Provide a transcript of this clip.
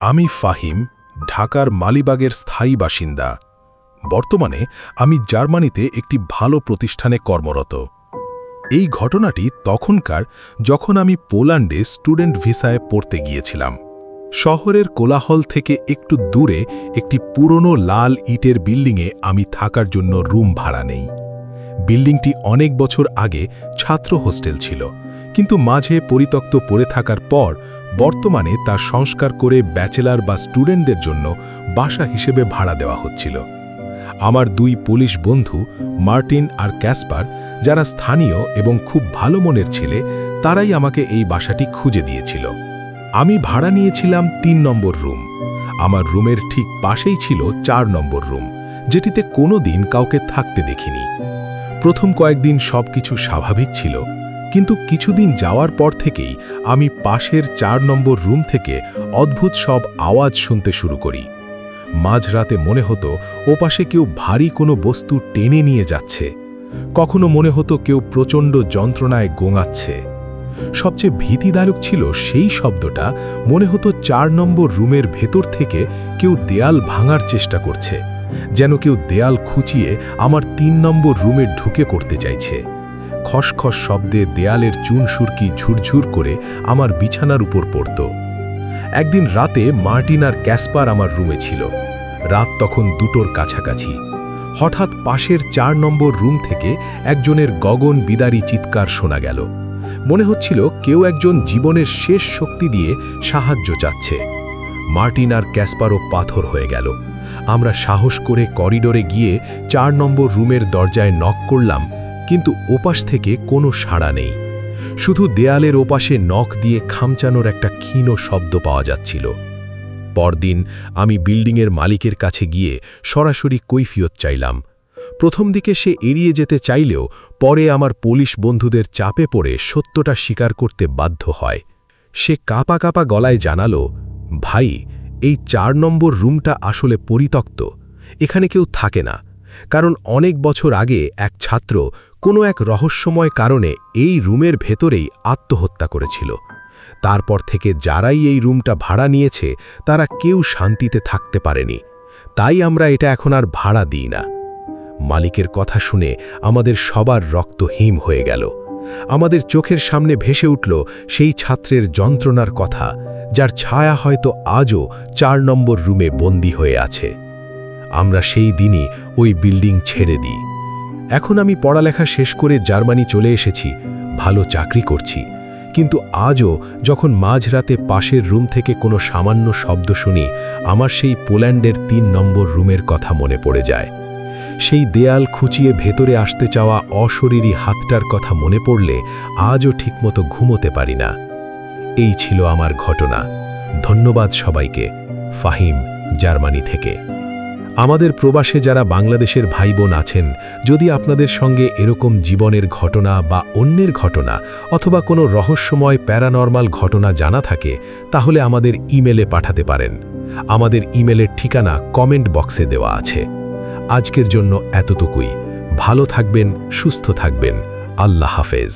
আমি ফাহিম, ঢাকার মালিবাগের স্থায়ী বাসিন্দা। বর্তমানে আমি জার্মানিতে একটি ভালো প্রতিষ্ঠানে কর্মরত। এই ঘটনাটি তখনকার যখন আমি পোল্যান্ডে স্টুডেন্ট ভিসায় পড়তে গিয়েছিলাম। শহরের কোলাহল থেকে একটু দূরে একটি পুরনো লাল ইটের বিল্ডিংয়ে আমি থাকার জন্য রুম ভাড়া নেই। বিল্ডিংটি অনেক বছর আগে ছাত্র হোস্টেল ছিল, কিন্তু মাঝে পরিত্যক্ত পড়ে থাকার পর বর্তমানে তা সংস্কার করে ব্যাচেলর বা স্টুডেন্টদের জন্য বাসা হিসেবে ভাড়া দেওয়া হচ্ছিল। আমার দুই পুলিশ বন্ধু মার্টিন আর ক্যাসপার, যারা স্থানীয় এবং খুব ভালো মনের ছেলে, তারাই আমাকে এই বাসাটি খুঁজে দিয়েছিল। আমি ভাড়া নিয়েছিলাম ৩ নম্বর রুম। আমার রুমের ঠিক পাশেই ছিল ৪ নম্বর রুম, যেটিতে কোনো দিন কাউকে থাকতে দেখিনি। প্রথম কয়েকদিন সবকিছু স্বাভাবিক ছিল, কিন্তু কিছুদিন যাওয়ার পর থেকেই আমি পাশের ৪ নম্বর রুম থেকে অদ্ভুত সব আওয়াজ শুনতে শুরু করি। মাঝরাতে মনে হতো ওপাশে কেউ ভারী কোনো বস্তু টেনে নিয়ে যাচ্ছে। কখনো মনে হতো কেউ প্রচণ্ড যন্ত্রণায় গোঙাচ্ছে। সবচেয়ে ভীতিদায়ক ছিল সেই শব্দটা, মনে হতো ৪ নম্বর রুমের ভেতর থেকে কেউ দেয়াল ভাঙার চেষ্টা করছে, যেন কেউ দেয়াল খুঁচিয়ে আমার ৩ নম্বর রুমে ঢুকে করতে চাইছে। খসখস শব্দে দেয়ালের চুন সুরকি ঝুরঝুর করে আমার বিছানার উপর পড়ত। একদিন রাতে মার্টিন আর ক্যাসপার আমার রুমে ছিল। রাত তখন ২টোর কাছাকাছি। হঠাৎ পাশের ৪ নম্বর রুম থেকে একজনের গগন বিদারী চিৎকার শোনা গেল। মনে হচ্ছিল কেউ একজন জীবনের শেষ শক্তি দিয়ে সাহায্য চাচ্ছে। মার্টিন আর ক্যাসপারও পাথর হয়ে গেল। আমরা সাহস করে করিডোরে গিয়ে ৪ নম্বর রুমের দরজায় নক করলাম, কিন্তু ওপাশ থেকে কোনো সাড়া নেই। শুধু দেয়ালের ওপাশে নখ দিয়ে খামচানোর একটা ক্ষীণ শব্দ পাওয়া যাচ্ছিল। পরদিন আমি বিল্ডিংয়ের মালিকের কাছে গিয়ে সরাসরি কৈফিয়ত চাইলাম। প্রথম দিকে সে এড়িয়ে যেতে চাইলেও পরে আমার পুলিশ বন্ধুদের চাপে পড়ে সত্যটা স্বীকার করতে বাধ্য হয়। সে কাঁপা কাঁপা গলায় জানালো, ভাই, এই ৪ নম্বর রুমটা আসলে পরিত্যক্ত। এখানে কেউ থাকে না, কারণ অনেক বছর আগে এক ছাত্র কোনো এক রহস্যময় কারণে এই রুমের ভেতরেই আত্মহত্যা করেছিল। তারপর থেকে যারাই এই রুমটা ভাড়া নিয়েছে তারা কেউ শান্তিতে থাকতে পারেনি। তাই আমরা এটা এখন আর ভাড়া দিই না। মালিকের কথা শুনে আমাদের সবার রক্ত হিম হয়ে গেল। আমাদের চোখের সামনে ভেসে উঠল সেই ছাত্রের যন্ত্রণার কথা, যার ছায়া হয়তো আজও ৪ নম্বর রুমে বন্দী হয়ে আছে। আমরা সেই দিনই ওই বিল্ডিং ছেড়ে দিই। এখন আমি পড়ালেখা শেষ করে জার্মানি চলে এসেছি, ভালো চাকরি করছি, কিন্তু আজও যখন মাঝরাতে পাশের রুম থেকে কোনো সামান্য শব্দ শুনি, আমার সেই পোল্যান্ডের ৩ নম্বর রুমের কথা মনে পড়ে যায়। সেই দেয়াল খুঁচিয়ে ভেতরে আসতে চাওয়া অশরীরী হাতটার কথা মনে পড়লে আজও ঠিকমতো ঘুমোতে পারি না। এই ছিল আমার ঘটনা। ধন্যবাদ সবাইকে। ফাহিম, জার্মানি থেকে। আমাদের প্রবাসে যারা বাংলাদেশের ভাই বোন আছেন, যদি আপনাদের সঙ্গে এরকম জীবনের ঘটনা বা অন্যের ঘটনা অথবা কোনো রহস্যময় প্যারানরমাল ঘটনা জানা থাকে, তাহলে আমাদের ইমেলে পাঠাতে পারেন। আমাদের ইমেলের ঠিকানা কমেন্ট বক্সে দেওয়া আছে। আজকের জন্য এতটুকুই। ভালো থাকবেন, সুস্থ থাকবেন। আল্লাহ হাফেজ।